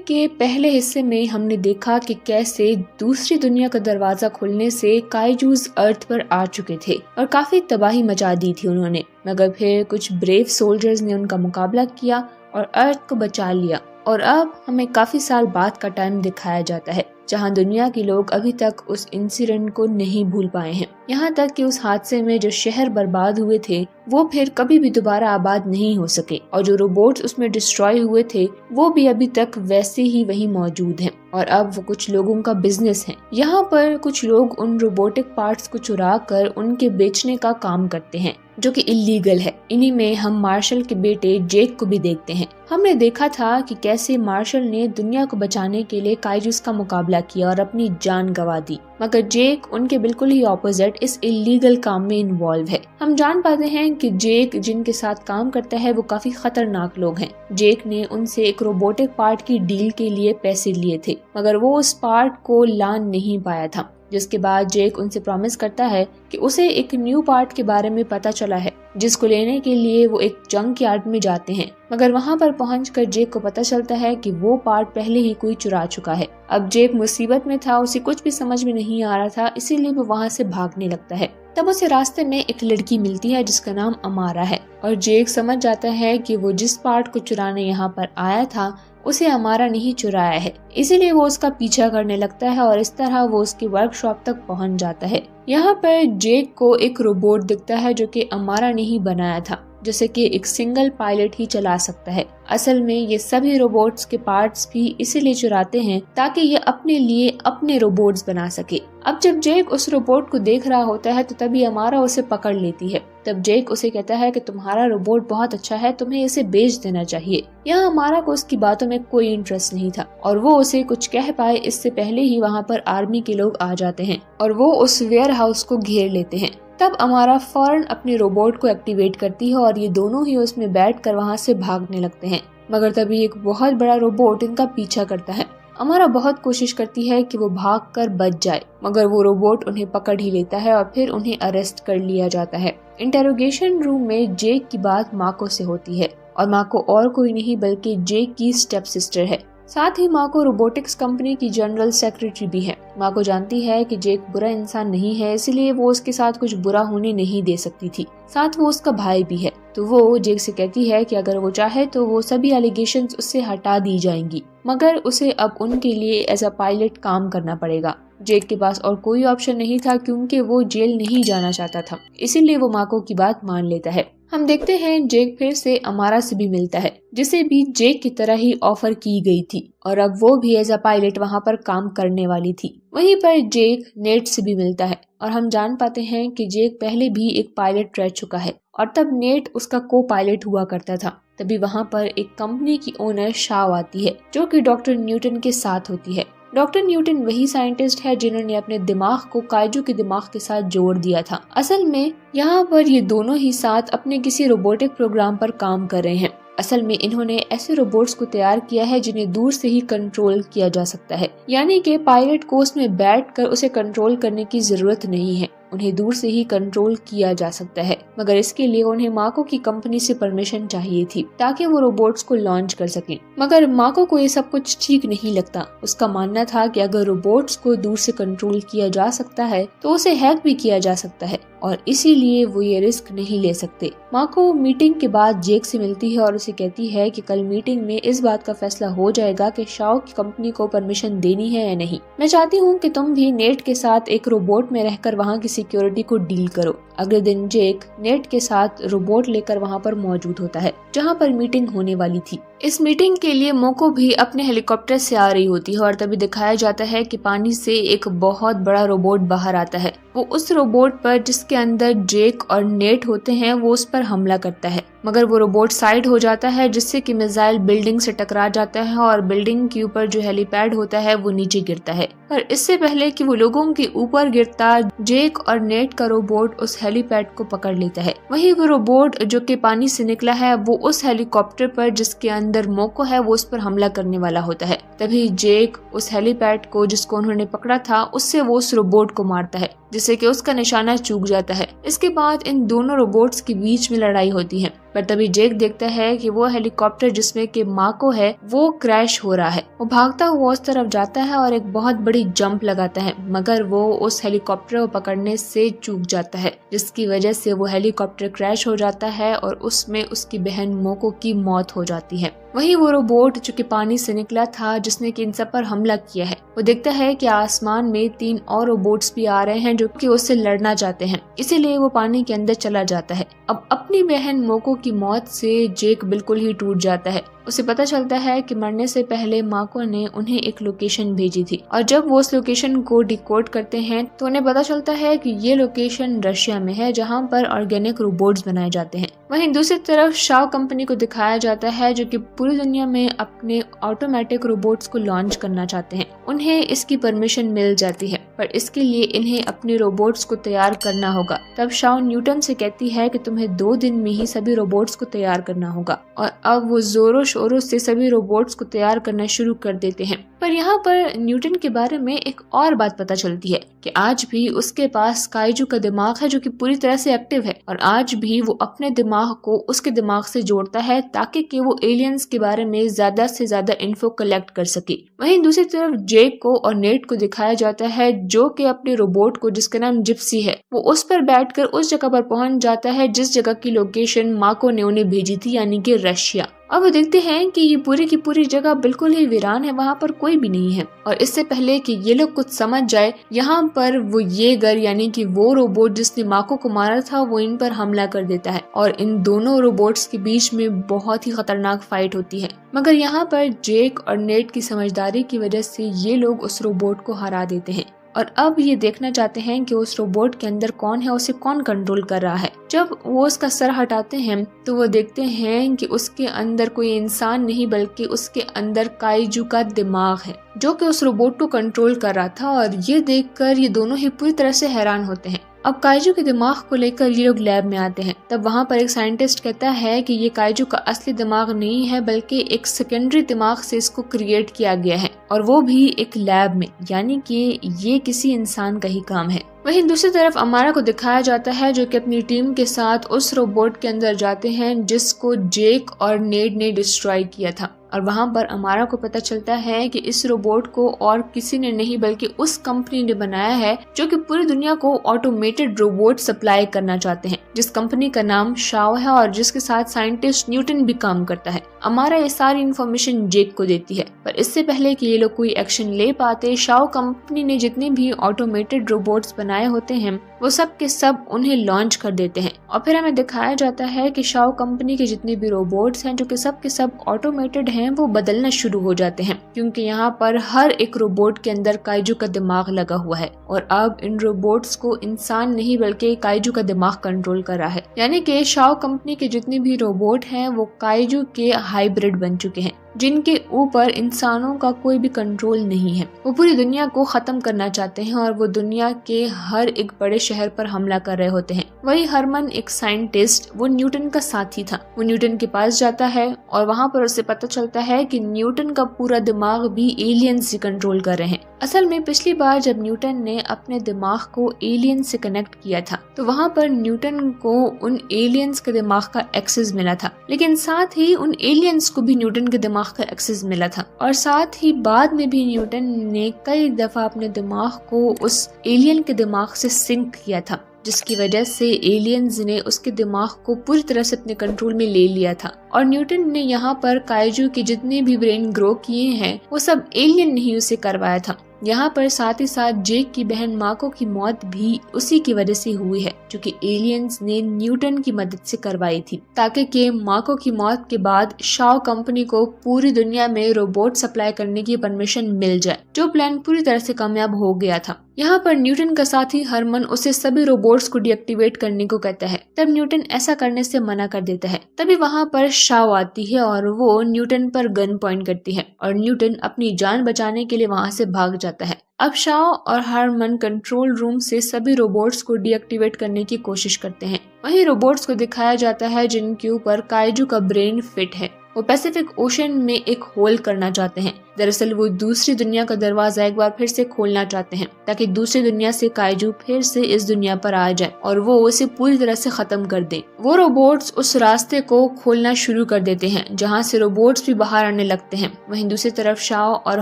के पहले हिस्से में हमने देखा कि कैसे दूसरी दुनिया का दरवाजा खुलने से काइजूस अर्थ पर आ चुके थे और काफी तबाही मचा दी थी उन्होंने, मगर फिर कुछ ब्रेव सोल्जर्स ने उनका मुकाबला किया और अर्थ को बचा लिया। और अब हमें काफी साल बाद का टाइम दिखाया जाता है जहां दुनिया के लोग अभी तक उस इंसिडेंट को नहीं भूल पाए हैं। यहाँ तक कि उस हादसे में जो शहर बर्बाद हुए थे वो फिर कभी भी दोबारा आबाद नहीं हो सके और जो रोबोट्स उसमें डिस्ट्रॉय हुए थे वो भी अभी तक वैसे ही वहीं मौजूद हैं और अब वो कुछ लोगों का बिजनेस है। यहाँ पर कुछ लोग उन रोबोटिक पार्ट्स को चुरा कर उनके बेचने का काम करते हैं जो कि इलीगल है। इन्हीं में हम मार्शल के बेटे जेक को भी देखते हैं। हमने देखा था कि कैसे मार्शल ने दुनिया को बचाने के लिए काइजूस का मुकाबला किया और अपनी जान गंवा दी, मगर जेक उनके बिल्कुल ही ऑपोजिट इस इलीगल काम में इन्वॉल्व है। हम जान पाते हैं कि जेक जिनके साथ काम करता है वो काफी खतरनाक लोग हैं। जेक ने उनसे एक रोबोटिक पार्ट की डील के लिए पैसे लिए थे, मगर वो उस पार्ट को ला नहीं पाया था, जिसके बाद जेक उनसे प्रॉमिस करता है कि उसे एक न्यू पार्ट के बारे में पता चला है जिसको लेने के लिए वो एक जंक यार्ड में जाते हैं, मगर वहां पर पहुंचकर जेक को पता चलता है कि वो पार्ट पहले ही कोई चुरा चुका है। अब जेक मुसीबत में था, उसे कुछ भी समझ में नहीं आ रहा था, इसीलिए वो वहां से भागने लगता है। तब उसे रास्ते में एक लड़की मिलती है जिसका नाम अमारा है और जेक समझ जाता है कि वो जिस पार्ट को चुराने यहाँ पर आया था उसे अमारा नहीं चुराया है, इसीलिए वो उसका पीछा करने लगता है और इस तरह वो उसकी वर्कशॉप तक पहुंच जाता है। यहाँ पर जेक को एक रोबोट दिखता है जो कि अमारा ने ही बनाया था, जैसे कि एक सिंगल पायलट ही चला सकता है। असल में ये सभी रोबोट्स के पार्ट्स भी इसीलिए चुराते हैं ताकि ये अपने लिए अपने रोबोट्स बना सके। अब जब जेक उस रोबोट को देख रहा होता है तो तभी अमारा उसे पकड़ लेती है। तब जेक उसे कहता है कि तुम्हारा रोबोट बहुत अच्छा है, तुम्हें इसे बेच देना चाहिए। यहाँ अमारा को उसकी बातों में कोई इंटरेस्ट नहीं था और वो उसे कुछ कह पाए इससे पहले ही वहाँ पर आर्मी के लोग आ जाते हैं और वो उस वेयर हाउस को घेर लेते हैं। तब अमारा फौरन अपने रोबोट को एक्टिवेट करती है और ये दोनों ही उसमें बैठकर वहाँ से भागने लगते हैं, मगर तभी एक बहुत बड़ा रोबोट इनका पीछा करता है। अमारा बहुत कोशिश करती है कि वो भागकर बच जाए, मगर वो रोबोट उन्हें पकड़ ही लेता है और फिर उन्हें अरेस्ट कर लिया जाता है। इंटेरोगेशन रूम में जेक की बात माको से होती है और माको और कोई नहीं बल्कि जेक की स्टेप सिस्टर है। साथ ही माको रोबोटिक्स कंपनी की जनरल सेक्रेटरी भी है। माको जानती है कि जेक बुरा इंसान नहीं है, इसलिए वो उसके साथ कुछ बुरा होने नहीं दे सकती थी। साथ वो उसका भाई भी है, तो वो जेक से कहती है कि अगर वो चाहे तो वो सभी एलिगेशंस उससे हटा दी जाएंगी, मगर उसे अब उनके लिए एज अ पायलट काम करना पड़ेगा। जेक के पास और कोई ऑप्शन नहीं था क्योंकि वो जेल नहीं जाना चाहता था, इसीलिए वो माको की बात मान लेता है। हम देखते हैं जेक फिर से अमारा से भी मिलता है जिसे भी जेक की तरह ही ऑफर की गई थी और अब वो भी एज अ पायलट वहाँ पर काम करने वाली थी। वहीं पर जेक नेट से भी मिलता है और हम जान पाते हैं कि जेक पहले भी एक पायलट रह चुका है और तब नेट उसका को पायलट हुआ करता था। तभी वहाँ पर एक कंपनी की ओनर शाव आती है जो कि डॉक्टर न्यूटन के साथ होती है। डॉक्टर न्यूटन वही साइंटिस्ट है जिन्होंने अपने दिमाग को काइजू के दिमाग के साथ जोड़ दिया था। असल में यहाँ पर ये दोनों ही साथ अपने किसी रोबोटिक प्रोग्राम पर काम कर रहे हैं। असल में इन्होंने ऐसे रोबोट्स को तैयार किया है जिन्हें दूर से ही कंट्रोल किया जा सकता है, यानी कि पायलट को उसमें बैठकर उसे कंट्रोल करने की जरूरत नहीं है, उन्हें दूर से ही कंट्रोल किया जा सकता है। मगर इसके लिए उन्हें माको की कंपनी से परमिशन चाहिए थी ताकि वो रोबोट्स को लॉन्च कर सकें। मगर माको को ये सब कुछ ठीक नहीं लगता। उसका मानना था कि अगर रोबोट्स को दूर से कंट्रोल किया जा सकता है तो उसे हैक भी किया जा सकता है और इसीलिए वो ये रिस्क नहीं ले सकते। माको मीटिंग के बाद जेक से मिलती है और उसे कहती है कि कल मीटिंग में इस बात का फैसला हो जाएगा कि शाओ की कंपनी को परमिशन देनी है या नहीं। मैं चाहती हूँ कि तुम भी नेट के साथ एक रोबोट में रहकर वहाँ की सिक्योरिटी को डील करो। अगले दिन जेक नेट के साथ रोबोट लेकर वहाँ पर मौजूद होता है जहाँ पर मीटिंग होने वाली थी। इस मीटिंग के लिए मोको भी अपने हेलीकॉप्टर से आ रही होती है और तभी दिखाया जाता है कि पानी से एक बहुत बड़ा रोबोट बाहर आता है। वो उस रोबोट पर जिसके अंदर जेक और नेट होते हैं वो उस पर हमला करता है, मगर वो रोबोट साइड हो जाता है जिससे कि मिसाइल बिल्डिंग से टकरा जाता है और बिल्डिंग के ऊपर जो हेलीपैड होता है वो नीचे गिरता है। पर इससे पहले कि वो लोगों के ऊपर गिरता, जेक और नेट का रोबोट उस हेलीपैड को पकड़ लेता है। वही वो रोबोट जो कि पानी से निकला है वो उस हेलीकॉप्टर पर जिसके अंदर मोको है वो उस पर हमला करने वाला होता है। तभी जेक उस हेलीपैड को जिसको उन्होंने पकड़ा था उससे वो उस रोबोट को मारता है जिससे कि उसका निशाना चूक जाता है। इसके बाद इन दोनों रोबोट्स के बीच में लड़ाई होती है, पर तभी जेक देखता है कि वो हेलीकॉप्टर जिसमें कि माको है वो क्रैश हो रहा है। वो भागता हुआ उस तरफ जाता है और एक बहुत बड़ी जंप लगाता है, मगर वो उस हेलीकॉप्टर को पकड़ने से चूक जाता है, जिसकी वजह से वो हेलीकॉप्टर क्रैश हो जाता है और उसमें उसकी बहन मोको की मौत हो जाती है। वहीं वो रोबोट जो कि पानी से निकला था, जिसने कि इन सब पर हमला किया है, वो देखता है कि आसमान में 3 और रोबोट्स भी आ रहे हैं जो कि उससे लड़ना चाहते हैं, इसीलिए वो पानी के अंदर चला जाता है। अब अपनी बहन मोको की मौत से जेक बिल्कुल ही टूट जाता है। उसे पता चलता है कि मरने से पहले माको ने उन्हें एक लोकेशन भेजी थी, और जब वो उस लोकेशन को डिकोड करते हैं तो उन्हें पता चलता है कि ये लोकेशन रशिया में है, जहाँ पर ऑर्गेनिक रोबोट्स बनाए जाते हैं। वहीं दूसरी तरफ शाओ कंपनी को दिखाया जाता है, जो कि पूरी दुनिया में अपने ऑटोमेटिक रोबोट्स को लॉन्च करना चाहते हैं। उन्हें इसकी परमिशन मिल जाती है, पर इसके लिए इन्हें अपने रोबोट्स को तैयार करना होगा। तब शाओ न्यूटन से कहती है कि तुम्हें 2 दिन में ही सभी रोबोट्स को तैयार करना होगा, और अब वो जोरों शोरों से सभी रोबोट्स को तैयार करना शुरू कर देते हैं। पर यहाँ पर न्यूटन के बारे में एक और बात पता चलती है कि आज भी उसके पास काइजू का दिमाग है जो कि पूरी तरह से एक्टिव है, और आज भी वो अपने दिमाग को उसके दिमाग से जोड़ता है ताकि कि वो एलियंस के बारे में ज्यादा से ज्यादा इन्फो कलेक्ट कर सके। वहीं दूसरी तरफ जेक को और नेट को दिखाया जाता है, जो कि अपने रोबोट को जिसका नाम जिप्सी है, वो उस पर बैठकर उस जगह पर पहुंच जाता है जिस जगह की लोकेशन माको ने उन्हें भेजी थी, यानी कि रशिया। अब वो देखते हैं कि ये पूरी की पूरी जगह बिल्कुल ही वीरान है, वहाँ पर कोई भी नहीं है। और इससे पहले कि ये लोग कुछ समझ जाए, यहाँ पर वो येगर यानी कि वो रोबोट जिसने माको को मारा था, वो इन पर हमला कर देता है, और इन दोनों रोबोट्स के बीच में बहुत ही खतरनाक फाइट होती है। मगर यहाँ पर जेक और नेट की समझदारी की वजह से ये लोग उस रोबोट को हरा देते हैं, और अब ये देखना चाहते हैं कि उस रोबोट के अंदर कौन है, उसे कौन कंट्रोल कर रहा है। जब वो उसका सर हटाते हैं तो वो देखते हैं कि उसके अंदर कोई इंसान नहीं बल्कि उसके अंदर काइजू का दिमाग है, जो कि उस रोबोट को कंट्रोल कर रहा था। और ये देखकर ये दोनों ही पूरी तरह से हैरान होते हैं। अब काइजू के दिमाग को लेकर ये लोग लैब में आते हैं। तब वहाँ पर एक साइंटिस्ट कहता है कि ये काइजू का असली दिमाग नहीं है, बल्कि एक सेकेंडरी दिमाग से इसको क्रिएट किया गया है, और वो भी एक लैब में, यानी कि ये किसी इंसान का ही काम है। वहीं दूसरी तरफ अमारा को दिखाया जाता है, जो कि अपनी टीम के साथ उस रोबोट के अंदर जाते हैं जिसको जेक और नेड ने डिस्ट्रॉय किया था। और वहाँ पर अमारा को पता चलता है कि इस रोबोट को और किसी ने नहीं बल्कि उस कंपनी ने बनाया है, जो कि पूरी दुनिया को ऑटोमेटेड रोबोट सप्लाई करना चाहते हैं, जिस कंपनी का नाम शाओ है और जिसके साथ साइंटिस्ट न्यूटन भी काम करता है। अमारा ये सारी इन्फॉर्मेशन जेक को देती है, पर इससे पहले कि ये लोग कोई एक्शन ले पाते, शाओ कंपनी ने जितने भी ऑटोमेटेड रोबोट्स बनाए होते हैं वो सब के सब उन्हें लॉन्च कर देते हैं। और फिर हमें दिखाया जाता है कि शाओ कंपनी के जितने भी रोबोट्स हैं, जो कि सब के सब ऑटोमेटेड हैं, वो बदलना शुरू हो जाते हैं, क्योंकि यहाँ पर हर एक रोबोट के अंदर काइजू का दिमाग लगा हुआ है। और अब इन रोबोट्स को इंसान नहीं बल्कि काइजू का दिमाग कंट्रोल कर रहा है, यानी कि शाओ कंपनी के जितने भी रोबोट हैं वो काइजू के हाइब्रिड बन चुके हैं, जिनके ऊपर इंसानों का कोई भी कंट्रोल नहीं है। वो पूरी दुनिया को खत्म करना चाहते हैं और वो दुनिया के हर एक बड़े शहर पर हमला कर रहे होते हैं। वही हरमन एक साइंटिस्ट, वो न्यूटन का साथी था, वो न्यूटन के पास जाता है और वहाँ पर उसे पता चलता है कि न्यूटन का पूरा दिमाग भी एलियंस से कंट्रोल कर रहे हैं। असल में पिछली बार जब न्यूटन ने अपने दिमाग को एलियंस से कनेक्ट किया था, तो वहाँ पर न्यूटन को उन एलियंस के दिमाग का एक्सेस मिला था, लेकिन साथ ही उन एलियंस को भी न्यूटन के दिमाग का एक्सेस मिला था। और साथ ही बाद में भी न्यूटन ने कई दफा अपने दिमाग को उस एलियन के दिमाग से सिंक किया था, जिसकी वजह से एलियंस ने उसके दिमाग को पूरी तरह से अपने कंट्रोल में ले लिया था। और न्यूटन ने यहाँ पर काइजू के जितने भी ब्रेन ग्रो किए हैं वो सब एलियन ने ही उसे करवाया था। यहाँ पर साथ ही साथ जेक की बहन माको की मौत भी उसी की वजह से हुई है, जो कि एलियंस ने न्यूटन की मदद से करवाई थी, ताकि कि माको की मौत के बाद शाओ कंपनी को पूरी दुनिया में रोबोट सप्लाई करने की परमिशन मिल जाए, जो प्लान पूरी तरह से कामयाब हो गया था। यहाँ पर न्यूटन का साथी हरमन उसे सभी रोबोट्स को डीएक्टिवेट करने को कहता है। तब न्यूटन ऐसा करने से मना कर देता है। तभी वहाँ पर शाओ आती है और वो न्यूटन पर गन पॉइंट करती है और न्यूटन अपनी जान बचाने के लिए वहाँ से भाग जाता है। अब शाओ और हरमन कंट्रोल रूम से सभी रोबोट्स को डीएक्टिवेट करने की कोशिश करते हैं। वहीं रोबोट्स को दिखाया जाता है जिनके ऊपर काइजू का ब्रेन फिट है, वो पैसिफिक ओशन में एक होल करना चाहते हैं। दरअसल वो दूसरी दुनिया का दरवाजा एक बार फिर से खोलना चाहते हैं ताकि दूसरी दुनिया से काइजू फिर से इस दुनिया पर आ जाए और वो उसे पूरी तरह से खत्म कर दे। वो रोबोट्स उस रास्ते को खोलना शुरू कर देते हैं जहाँ से रोबोट्स भी बाहर आने लगते हैं। वहीं दूसरी तरफ शाओ और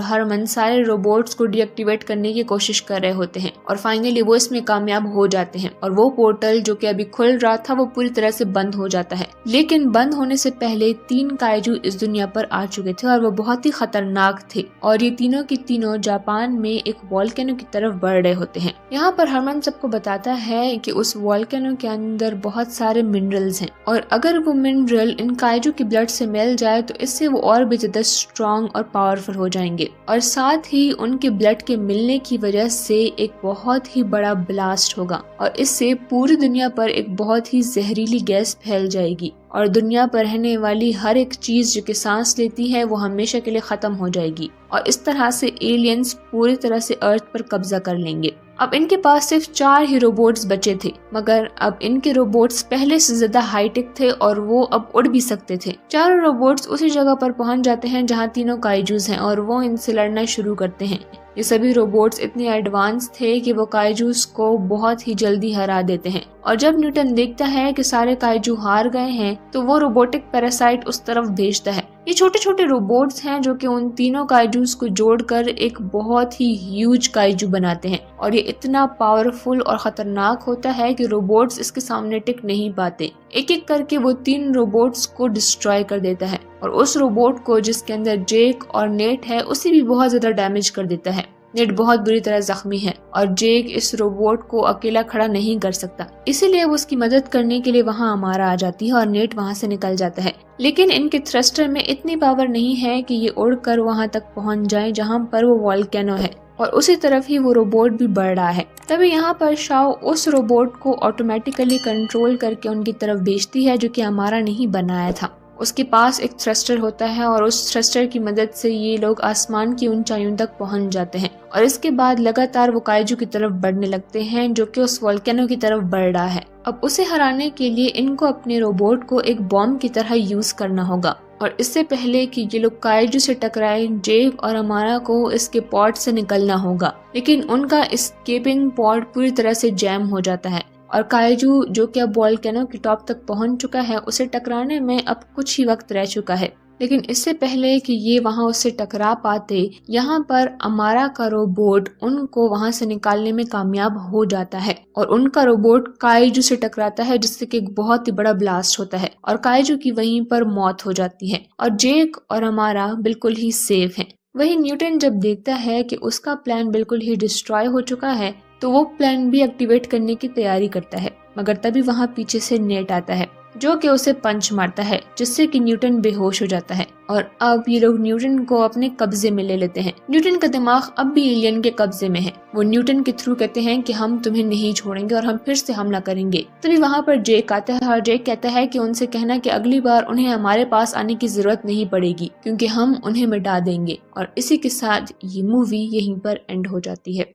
हरमन सारे रोबोट्स को डीएक्टिवेट करने की कोशिश कर रहे होते हैं और फाइनली वो इसमें कामयाब हो जाते हैं और वो पोर्टल जो कि अभी खुल रहा था वो पूरी तरह से बंद हो जाता है। लेकिन बंद होने से पहले 3 काइजू इस दुनिया पर आ चुके थे और वो बहुत ही खतरनाक थे और ये तीनों की तीनों जापान में एक वॉल्केनो की तरफ बढ़ रहे होते हैं। यहाँ पर हरमन सबको बताता है कि उस वॉल्केनो के अंदर बहुत सारे मिनरल्स हैं और अगर वो मिनरल इन काइजू की ब्लड से मिल जाए तो इससे वो और भी ज्यादा स्ट्रॉन्ग और पावरफुल हो जाएंगे और साथ ही उनके ब्लड के मिलने की वजह से एक बहुत ही बड़ा ब्लास्ट होगा और इससे पूरी दुनिया पर एक बहुत ही जहरीली गैस फैल जाएगी और दुनिया पर रहने वाली हर एक चीज जो कि सांस लेती है वो हमेशा के लिए खत्म हो जाएगी और इस तरह से एलियंस पूरी तरह से अर्थ पर कब्जा कर लेंगे। अब इनके पास सिर्फ 4 ही रोबोट्स बचे थे, मगर अब इनके रोबोट्स पहले से ज्यादा हाईटेक थे और वो अब उड़ भी सकते थे। चारों रोबोट्स उसी जगह पर पहुंच जाते हैं जहां तीनों काइजूस हैं और वो इनसे लड़ना शुरू करते हैं। ये सभी रोबोट्स इतने एडवांस थे कि वो काइजूस को बहुत ही जल्दी हरा देते हैं और जब न्यूटन देखता है कि सारे काइजू हार गए हैं तो वो रोबोटिक पैरासाइट उस तरफ भेजता है। ये छोटे छोटे रोबोट्स हैं जो कि उन तीनों काइजूस को जोड़कर एक बहुत ही ह्यूज काइजू बनाते हैं और ये इतना पावरफुल और खतरनाक होता है कि रोबोट्स इसके सामने टिक नहीं पाते। एक एक करके वो 3 रोबोट्स को डिस्ट्रॉय कर देता है और उस रोबोट को जिसके अंदर जेक और नेट है उसे भी बहुत ज्यादा डैमेज कर देता है। नेट बहुत बुरी तरह जख्मी है और जेक इस रोबोट को अकेला खड़ा नहीं कर सकता, इसीलिए वो उसकी मदद करने के लिए वहाँ अमारा आ जाती है और नेट वहाँ से निकल जाता है। लेकिन इनके थ्रस्टर में इतनी पावर नहीं है कि ये उड़कर वहाँ तक पहुँच जाए जहाँ पर वो वॉल्केनो है और उसी तरफ ही वो रोबोट भी बढ़ रहा है। तभी यहाँ पर शाओ उस रोबोट को ऑटोमेटिकली कंट्रोल करके उनकी तरफ भेजती है जो कि अमारा ने ही बनाया था। उसके पास एक थ्रस्टर होता है और उस थ्रस्टर की मदद से ये लोग आसमान की ऊंचाइयों तक पहुंच जाते हैं और इसके बाद लगातार वो काइजू की तरफ बढ़ने लगते हैं जो कि उस वोल्केनो की तरफ बढ़ रहा है। अब उसे हराने के लिए इनको अपने रोबोट को एक बॉम्ब की तरह यूज करना होगा और इससे पहले कि ये लोग काइजू से टकराए जेक और अमारा को इसके पॉड से निकलना होगा, लेकिन उनका एस्केपिंग पॉड पूरी तरह से जैम हो जाता है और काइजू जो कि अब वोल्केनो की टॉप तक पहुंच चुका है उसे टकराने में अब कुछ ही वक्त रह चुका है। लेकिन इससे पहले कि ये वहां उससे टकरा पाते, यहाँ पर अमारा का रोबोट उनको वहां से निकालने में कामयाब हो जाता है और उनका रोबोट काइजू से टकराता है जिससे कि एक बहुत ही बड़ा ब्लास्ट होता है और काइजू की वहीं पर मौत हो जाती है और जेक और अमारा बिल्कुल ही सेफ हैं। वहीं न्यूटन जब देखता है कि उसका प्लान बिल्कुल ही डिस्ट्रॉय हो चुका है तो वो प्लान भी एक्टिवेट करने की तैयारी करता है, मगर तभी वहाँ पीछे से नेट आता है जो कि उसे पंच मारता है जिससे कि न्यूटन बेहोश हो जाता है और अब ये लोग न्यूटन को अपने कब्जे में ले लेते हैं। न्यूटन का दिमाग अब भी एलियन के कब्जे में है। वो न्यूटन के थ्रू कहते हैं कि हम तुम्हें नहीं छोड़ेंगे और हम फिर से हमला करेंगे। तभी वहाँ पर जेक आता है और जेक कहता है कि उनसे कहना कि अगली बार उन्हें हमारे पास आने की जरूरत नहीं पड़ेगी क्योंकि हम उन्हें मिटा देंगे और इसी के साथ ये मूवी यहीं पर एंड हो जाती है।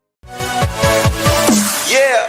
Yeah.